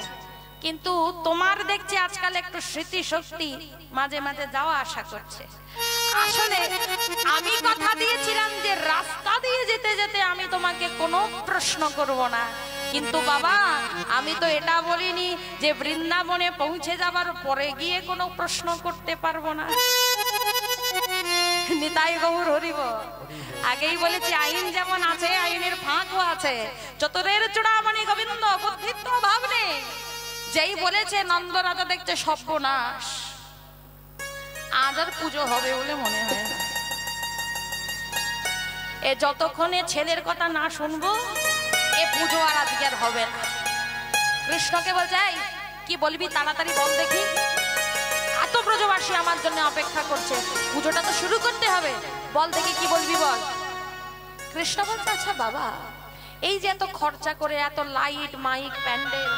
কিন্তু তোমার দেখছি আজকাল একটু স্মৃতি শক্তি মাঝে মাঝে যাওয়া আসা করছে। আসলে আমি কথা দিয়েছিলাম যে রাস্তা দিয়ে যেতে যেতে আমি তোমাকে কোনো প্রশ্ন করব না, কিন্তু বাবা আমি তো এটা বলিনি যে বৃন্দাবনে পৌঁছে যাবার পরে গিয়ে কোনো প্রশ্ন করতে পারবো না। নিতাই গৌর হরিব। আগেই বলেছি আইন যেমন আছে আইনের ফাঁকও আছে, চতুরের চূড়ামণি গোবিন্দ বুদ্ধির তো অভাব নেই। যেই বলেছে নন্দ রাজা দেখছে সর্বনাশ, আজ আর পুজো হবে বলে মনে হয় না। এ যতক্ষণে ছেলের কথা না শুনবো এ পুজো আর আজকে আর হবে না। কৃষ্ণকে বলছে, কি বলবি তাড়াতাড়ি বল দেখি, এত ব্রজবাসী আমার জন্য অপেক্ষা করছে, পুজোটা তো শুরু করতে হবে, বল দেখি কি বলবি বল। কৃষ্ণ বলছে, আচ্ছা বাবা এই যে এত খরচা করে এত লাইট মাইক প্যান্ডেল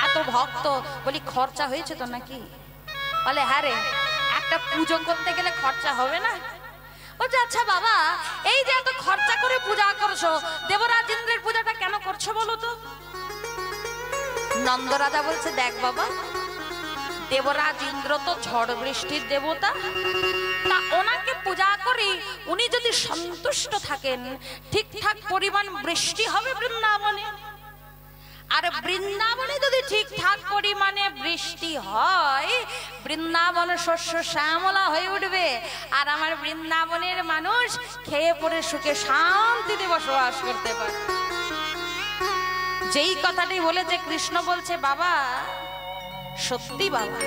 এত ভক্ত, বলি খরচা হয়েছে তো নাকি? বলে হ্যাঁ রে, একটা পুজো করতে গেলে খরচা হবে না? বলছে আচ্ছা বাবা এই যে এত খরচা করে পূজা করছো, দেবরাজ ইন্দ্রের পূজাটা কেন করছো বলো তো? নন্দ রাজা বলছে, দেখ বাবা দেবরাজ ইন্দ্র তো ঝড় বৃষ্টির দেবতা, তা ওনাকে পূজা করি উনি যদি সন্তুষ্ট থাকেন ঠিকঠাক পরিমাণ বৃষ্টি হবে বৃন্দাবনে, আর বৃন্দাবনে যদি ঠিকঠাক পরিমাণে বৃষ্টি হয় বৃন্দাবন শস্য শ্যামলা হয়ে উঠবে, আর আমার বৃন্দাবনের মানুষ খেয়ে পরে সুখে শান্তিতে বসবাস করতে পারে। যেই কথাটি বলেছে কৃষ্ণ বলছে, বাবা সত্যি বাবা,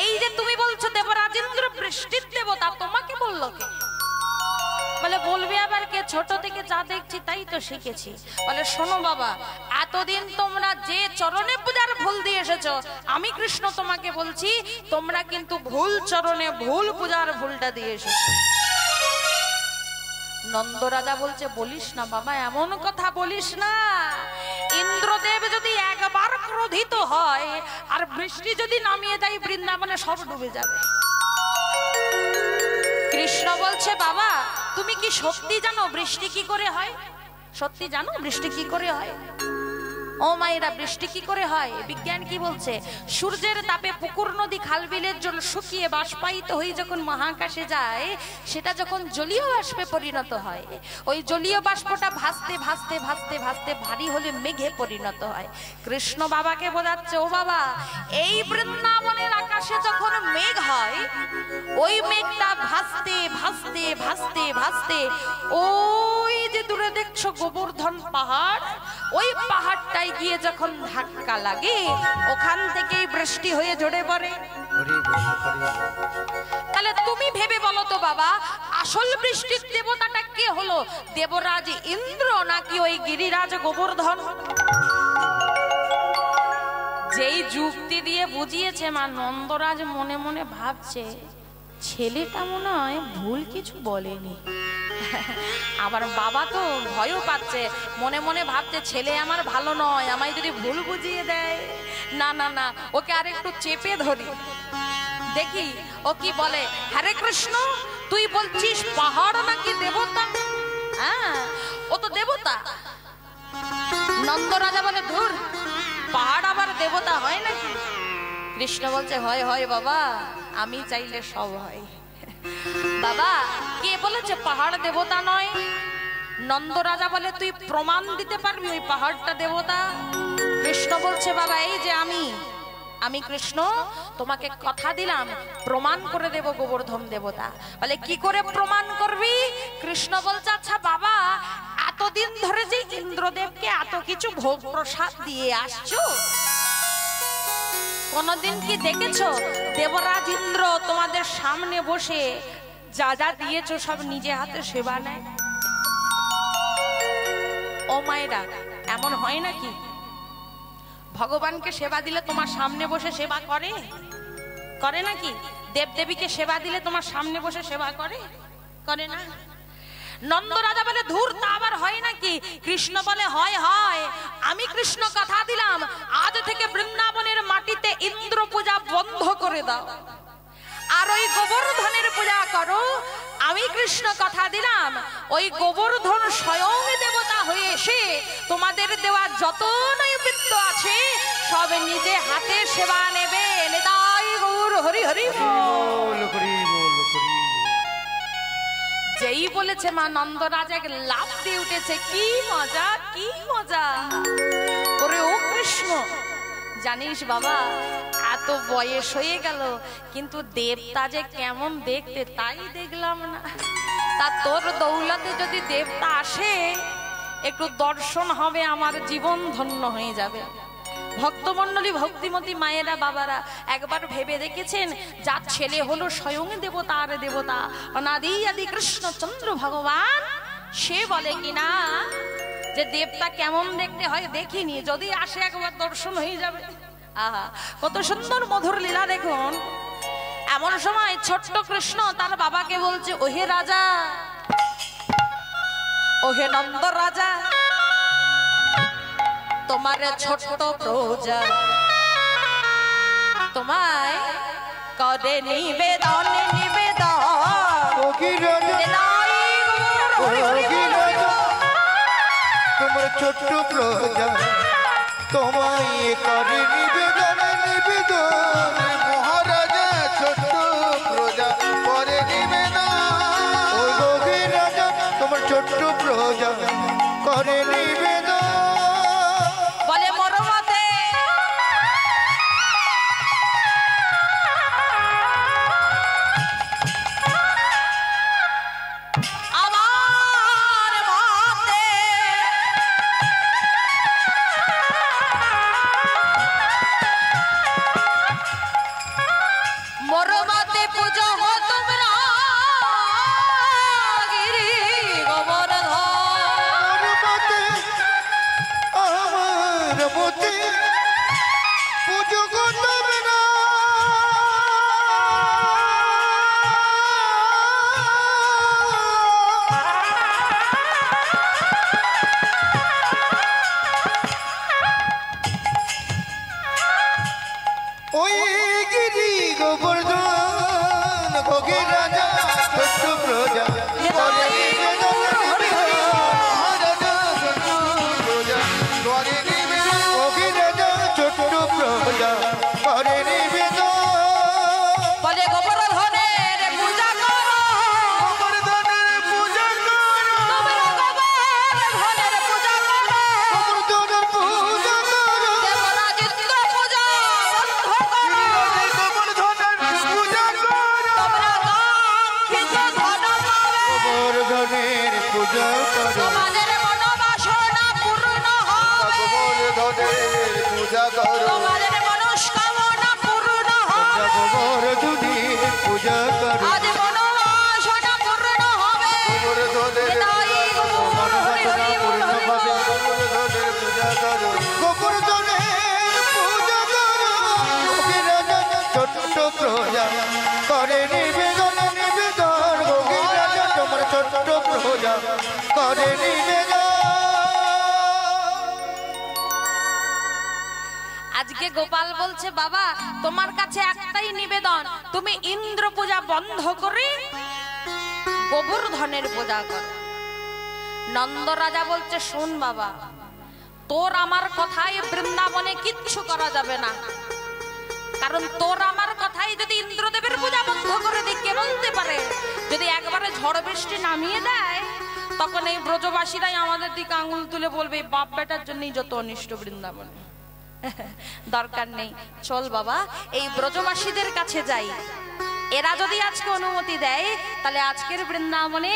এই যে তুমি বলছো দেবরাজ ইন্দ্র বৃষ্টির দেবতা, তোমাকে বললো কে? বলে বলবে আবার কে, ছোট থেকে যা দেখছি তাই তো শিখেছি। বলে শোনো বাবা, এতদিন তোমরা যে চরণে পূজার ভুল দিয়ে এসেছো, আমি কৃষ্ণ তোমাকে বলছি তোমরা কিন্তু ভুল চরণে ভুল পূজার ভুলটা দিয়ে এসেছো। নন্দ রাজা বলছে, বলিস না বাবা, এমন কথা বলিস না, ইন্দ্রদেব যদি একবার ক্রোধিত হয় আর বৃষ্টি যদি নামিয়ে দেয় বৃন্দাবনে সব ডুবে যাবে। কৃষ্ণ বলছে, বাবা তুমি কি সত্যি জানো বৃষ্টি কি করে হয়? সত্যি জানো বৃষ্টি কি করে হয়? ও মায়েরা, বৃষ্টি কি করে হয়? বিজ্ঞান কি বলছে? সূর্যের তাপে পুকুর নদী খাল বিলের জল শুকিয়ে বাষ্পায়িত হয়ে যখন মহাকাশে যায়, সেটা যখন জলীয় বাষ্পে পরিণত হয়, ওই জলীয় বাষ্পটা ভাসতে ভাসতে ভাসতে ভাসতে ভারী হলে মেঘে পরিণত হয়। কৃষ্ণ বাবাকে বোঝাচ্ছে, ও বাবা এই বৃন্দাবনের আকাশে যখন মেঘ হয়, ওই মেঘটা ভাসতে ভাসতে ভাসতে ভাসতে ওই যে দূরে দেখছো গোবর্ধন পাহাড়, ওই পাহাড়টাই গিয়ে যখন ধাক্কা লাগে ওখান থেকেই বৃষ্টি হয়ে ঝরে পড়ে। তাহলে তুমি ভেবে বলো তো বাবা, আসল বৃষ্টির দেবতাটা কে হলো? দেবরাজ ইন্দ্র নাকি ওই গিরিরাজ গোবর্ধন? যেই যুক্তি দিয়ে বুঝিয়েছে মা, নন্দরাজ মনে মনে ভাবছে ছেলেটা মনে হয় ভুল কিছু বলেনি। আবার বাবা তো ভয়ও পাচ্ছে, মনে মনে ভাবছে ছেলে আমার ভালো নয়, আমায় যদি ভুল বুঝিয়ে দেয়। না না না, ওকে আর একটু চেপে ধরি, দেখি ও কি বলে। হরে কৃষ্ণ, তুই বলছিস পাহাড় নাকি দেবতা? হ্যাঁ ও তো দেবতা। নন্দ রাজা বলে, ধুর, পাহাড় আবার দেবতা হয় নাকি? কৃষ্ণ বলছে, হয় হয় বাবা, আমি চাইলে সব হয়। বাবা কে বলেছে পাহাড় দেবতা নয়? নন্দ রাজা বলে, তুই প্রমাণ দিতে পারবি ওই পাহাড়টা দেবতা? কৃষ্ণ বলছে, বাবা এই যে আমি কৃষ্ণ তোমাকে কথা দিলাম প্রমাণ করে দেব গোবর্ধন দেবতা। বলে কি করে প্রমাণ করবি? কৃষ্ণ বলছে, আচ্ছা বাবা এতদিন ধরে যে ইন্দ্রদেবকে এত কিছু ভোগ প্রসাদ দিয়ে আসছো, কোনদিন কি দেখেছো দেবরাজ ইন্দ্র তোমাদের সামনে বসে যা যা দিয়েছো সব নিজে হাতে সেবা নেয়? ও মায়েরা, এমন হয় নাকি? ভগবানকে সেবা দিলে তোমার সামনে বসে সেবা করে? করে নাকি? দেবদেবীকে সেবা দিলে তোমার সামনে বসে সেবা করে? করে না। নন্দ রাজা বলে ধুর, তা আবার হয় নাকি? কৃষ্ণ বলে হয় হয়। আমি কৃষ্ণ কথা দিলাম, আজ থেকে বৃন্দাবনের মাটিতে ইন্দ্র পূজা বন্ধ করে দাও, আর ওই গোবর্ধনের পূজা করো। আমি কৃষ্ণ কথা দিলাম, ওই গোবর্ধন স্বয়ং দেবতা হয়ে এসে তোমাদের দেওয়া যত নৈবেদ্য আছে সব নিজে হাতে সেবা নেবে। নিতাই গৌর হরি হরি বল। যেই বলেছে মা, নন্দরাজ এক লাফ দিয়ে উঠেছে। কি মজা, কি মজা! ওরে ও কৃষ্ণ, জানিস বাবা, এত বয়স হয়ে গেল কিন্তু দেবতা যে কেমন দেখতে তাই দেখলাম না। তা তোর দৌলতে যদি দেবতা আসে, একটু দর্শন হবে, আমার জীবন ধন্য হয়ে যাবে। ভক্তমণ্ডলী, ভক্তিমতী মায়েরা, বাবারা, একবার ভেবে দেখেছেন যার ছেলে হলো স্বয়ং দেবতা আর দেবতা, অনাদি আদি কৃষ্ণচন্দ্র ভগবান, সে বলে কিনা যে দেবতা কেমন দেখতে হয় দেখিনি, যদি আসে একবার দর্শন হয়ে যাবে। আহা, কত সুন্দর মধুর লীলা দেখুন। এমন সময় ছোট্ট কৃষ্ণ তার বাবাকে বলছে, ওহে রাজা, ওহে নন্দ রাজা, তোমার ছোট্ট প্রজা তোমায় করে নিবেদন, নিবেদন। তোমার ছোট্ট প্রজা তোমায় করে নিবেদন, নিবেদন। মহারাজা ছোট্ট প্রজা করে নিবেদন। ও গভীর রাজা, তোমার ছোট্ট প্রজা করে নিবেদন। বলে মরমতে আমার মতে মরমতে পুজো হো তোমরা গিরি গোবর্ধন। আমার মতে পুজো করবে না। ওই গিরি গোবর্ধন ভোগের রাজা ছোট্ট প্রজা করে নিবেদন, মহারাজা ছোট্ট প্রজা করে নিবেদন। ভোগের রাজা ছোট্ট প্রজা করে নিবেদন। বলে গোবর্ধনের পূজা করো, গোবর্ধনের পূজা করো, তোমরা গোবর্ধনের পূজা করো, গোবর্ধনের পূজা করো। দেবরাজ ইন্দ্র পূজা বন্ধ করো, গোবর্ধনের পূজা করো। তোমরা কাঙ্ক্ষিত ধন পাবে, গোবর্ধনের পূজা করো। তোমাদের মনোবাসনা পূর্ণ হবে, গোবর্ধনের পূজা করো। তোমাদের মনস্কামনা পূর্ণ হবে, গোবর্ধনের পূজা করো। আজ মনোবাসনা পূর্ণ হবে। গোবর্ধনের নিতাই গৌর হরি হরি বল, হরি বল। গোবর্ধনের পূজা করো। গোবর্ধনের পূজা করো। ভোগের রাজা ছোট্ট প্রজা করে নিবেদন, নিবেদন। ভোগের রাজা তোমার ছোট্ট প্রজা করে নিবেদন। আজকে গোপাল বলছে, বাবা তোমার কাছে একটাই নিবেদন, তুমি ইন্দ্র পূজা বন্ধ করে গোবর্ধনের পূজা করো। নন্দ রাজা বলছে, শোন বাবা, তোর আমার কথায় বৃন্দাবনে কিচ্ছু করা যাবে না, কারণ তোর আমার কথাই যদি ইন্দ্রদেবের পূজা বন্ধ করে দিই, কে বলতে পারে যদি একবারে ঝড় বৃষ্টি নামিয়ে দেয়, তখন এই ব্রজবাসীরাই আমাদের দিকে আঙুল তুলে বলবে বাপ বেটার জন্যই যত অনিষ্ট বৃন্দাবনে। দরকার নেই, চল বাবা এই ব্রজবাসীদের কাছে যাই, এরা যদি আজকে অনুমতি দেয় তাহলে আজকের বৃন্দাবনে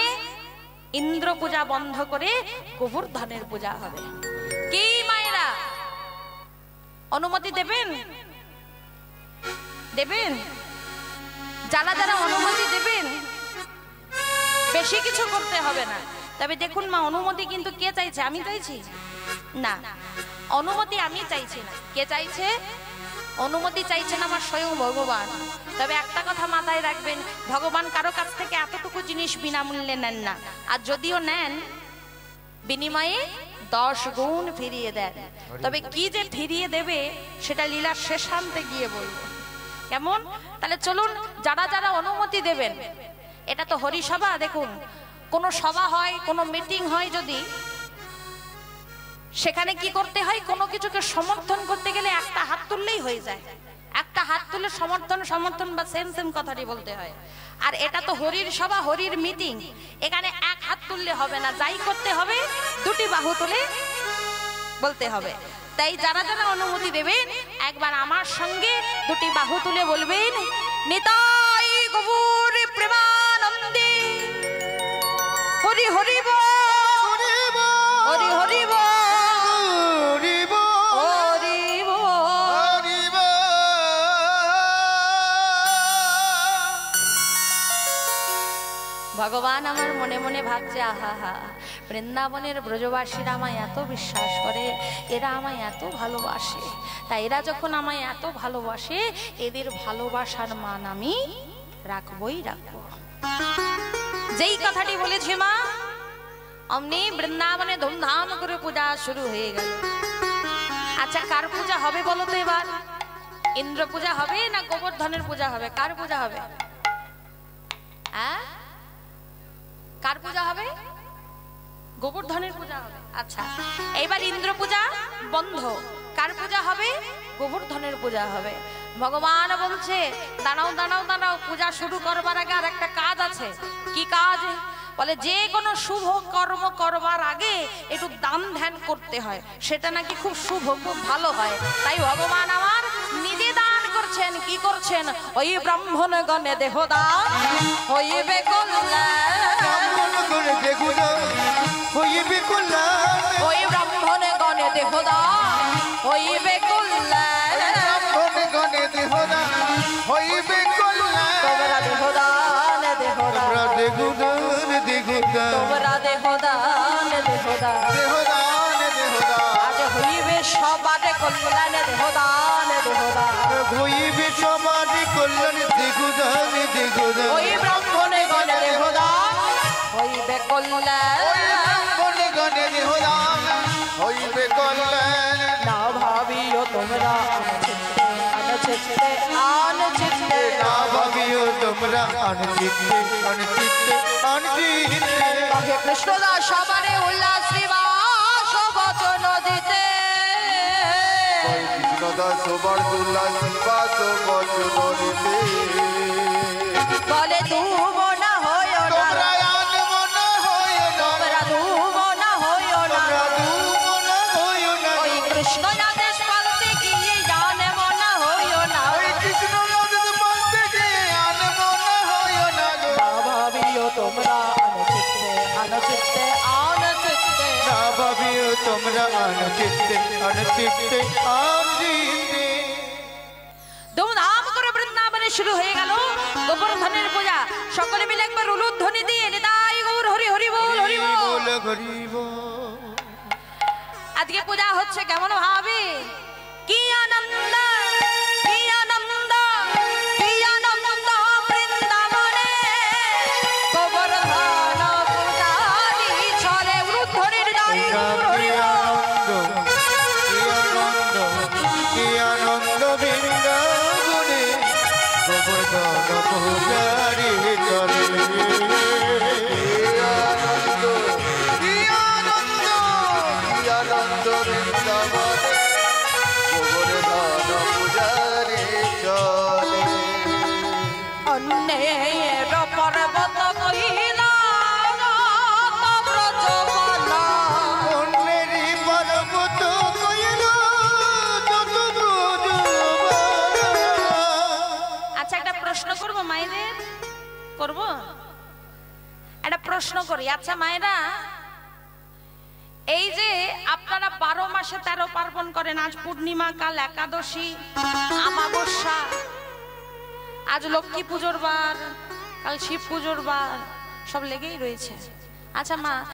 ইন্দ্র পূজা বন্ধ করে গোবর্ধনের পূজা হবে। কি মায়েরা অনুমতি দেবেন? দেবেন? যারা যারা অনুমতি দেবেন, বেশি কিছু করতে হবে না। তবে দেখুন মা, অনুমতি কিন্তু কে চাইছে? আমি চাইছি না, অনুমতি আমি চাইছি না। কে চাইছে? অনুমতি চাইছেন আমার স্বয়ং ভগবান। তবে একটা কথা মাথায় রাখবেন, ভগবান কারো কাছ থেকে এতটুকু জিনিস বিনামূল্যে নেন না, আর যদিও নেন বিনিময়ে 10 গুণ ফিরিয়ে দেন। তবে কি যে ফিরিয়ে দেবে সেটা লীলার শেষান্তে গিয়ে বলবো। কেমন? তাহলে চলুন, যারা যারা অনুমতি দেবেন, এটা তো হরিসভা। দেখুন, কোন সভা হয়, কোন মিটিং হয়, যদি সেখানে কি করতে হয়, কোনো কিছুকে সমর্থন করতে গেলে একটা হাত তুললেই হয়ে যায়। একটা হাত তুলে সমর্থন সমর্থন বা সেম সেম কথাটি বলতে হয়। আর এটা তো হরির সভা, হরির মিটিং, এখানে এক হাত তুললে হবে না, যাই করতে হবে 2টি বাহু তুলে বলতে হবে। তাই যারা যারা অনুমতি দেবেন একবার আমার সঙ্গে 2টি বাহু তুলে বলবেন, নিতাই গৌর প্রেমানন্দে হরি হরি বল, হরি হরি বল, ভগবান আমার মনে মনে ভাবছে, আহা হা, বৃন্দাবনের ব্রজবাসীরা আমায় এত বিশ্বাস করে, এরা আমায় এত ভালোবাসে। তাই এরা যখন আমায় এত ভালোবাসে, এদের ভালোবাসার মান আমি রাখবই রাখবো। যেই কথাটি বলেছে মা, অমনি বৃন্দাবনে ধুমধাম করে পূজা শুরু হয়ে গেল। আচ্ছা, কার পূজা হবে বলো তো এবার? ইন্দ্র পূজা হবে না গোবর্ধনের পূজা হবে? কার পূজা হবে? হ্যাঁ, কার পূজা হবে? গোবর্ধনের পূজা হবে। আচ্ছা, এইবার ইন্দ্র পূজা বন্ধ, কার পূজা হবে? গোবর্ধনের পূজা হবে। ভগবান বলছে, দাঁড়াও দাঁড়াও দাঁড়াও, পূজা শুরু করবার আগে আর একটা কাজ আছে। কি কাজ? বলে যে কোনো শুভ কর্ম করবার আগে একটু দান ধ্যান করতে হয়, সেটা নাকি খুব শুভ, খুব ভালো হয়। তাই ভগবান আমার নিজে দান করছেন। কি করছেন? ওই ব্রাহ্মণ গণে দেহ দান হইবে কল্যাণ, ওই ব্রাহ্মণ গণে দেহ দান হইবে কল্যাণ, তোমরা দেহ দান, দেহ দান, তোমরা দেহ দান, দেহ দান, আজ হইবে সবার কল্যাণ, দেহ দান, দেহ দান, হইবে সবার কল্যাণ, ওই ব্রাহ্মণ গণে দেহ দান হইবে কল্যাণ, হইবে কল্যাণ। না ভাবিও তোমরা আনচিত্তে, আনচিত্তে, না ভাবিও তোমরা অনচিত্তে, অনচিত্তে, অনচিত্তে। কহে কৃষ্ণদাস সবারে উল্লাস শ্রীবাস বচন দিতে, কৃষ্ণদাস সবার উল্লাস শ্রীবাস বচন দিতে। বলে তুম না হয় না, তোমরা আনম না হয় না, তোমরা তুম না হয় না, তোমরা দুম না হয় না, ওই কৃষ্ণ আদেশ পালতে গিয়ে জানম না হয় না, ওই কৃষ্ণ আদেশ পালতে গিয়ে আনম না হয় না। না ভাবিও তোমরা আনচিত্তে, আনচিত্তে, আনচিত্তে, না ভাবিও তোমরা অনচিত্তে, অনচিত্তে, অনচিত্তে। ধুমধাম করে বৃন্দাবনে শুরু হয়ে গেল গোবর্ধনের পূজা। সকলে মিলে একবার উলুধ্বনি দিয়ে নিতাই গৌর হরি হরি বল, হরি বল, হরি বল। আজকে পূজা হচ্ছে কেমন ভাবে? কি আনন্দ, কি আনন্দ, কি আনন্দ বৃন্দাবনে গোবর্ধন পূজারি চলে। উলুধ্বনির দাই গৌর হরি বল। কি আনন্দ বৃন্দাবনে গোবর্ধন পূজারি চলে। কি আনন্দ, কি আনন্দ বৃন্দাবনে গোবর্ধন পূজারি চলে। অন্যের পর্বত কহিলা ব্রজ বলা, অন্যেরই পর্বত কইল যত ব্রজ বলা। আচ্ছা, একটা প্রশ্ন করব মায়েদের, করব একটা প্রশ্ন করি। আচ্ছা মায়েরা, এই যে আপনারা 12 মাসে 13 পার্বণ করেন, আজ পূর্ণিমা, কাল একাদশী, আমাবস্যা, আজ লক্ষ্মী পুজোর বার, কাল শিব পুজোর বার, সব লেগেই রয়েছে। আচ্ছা মা,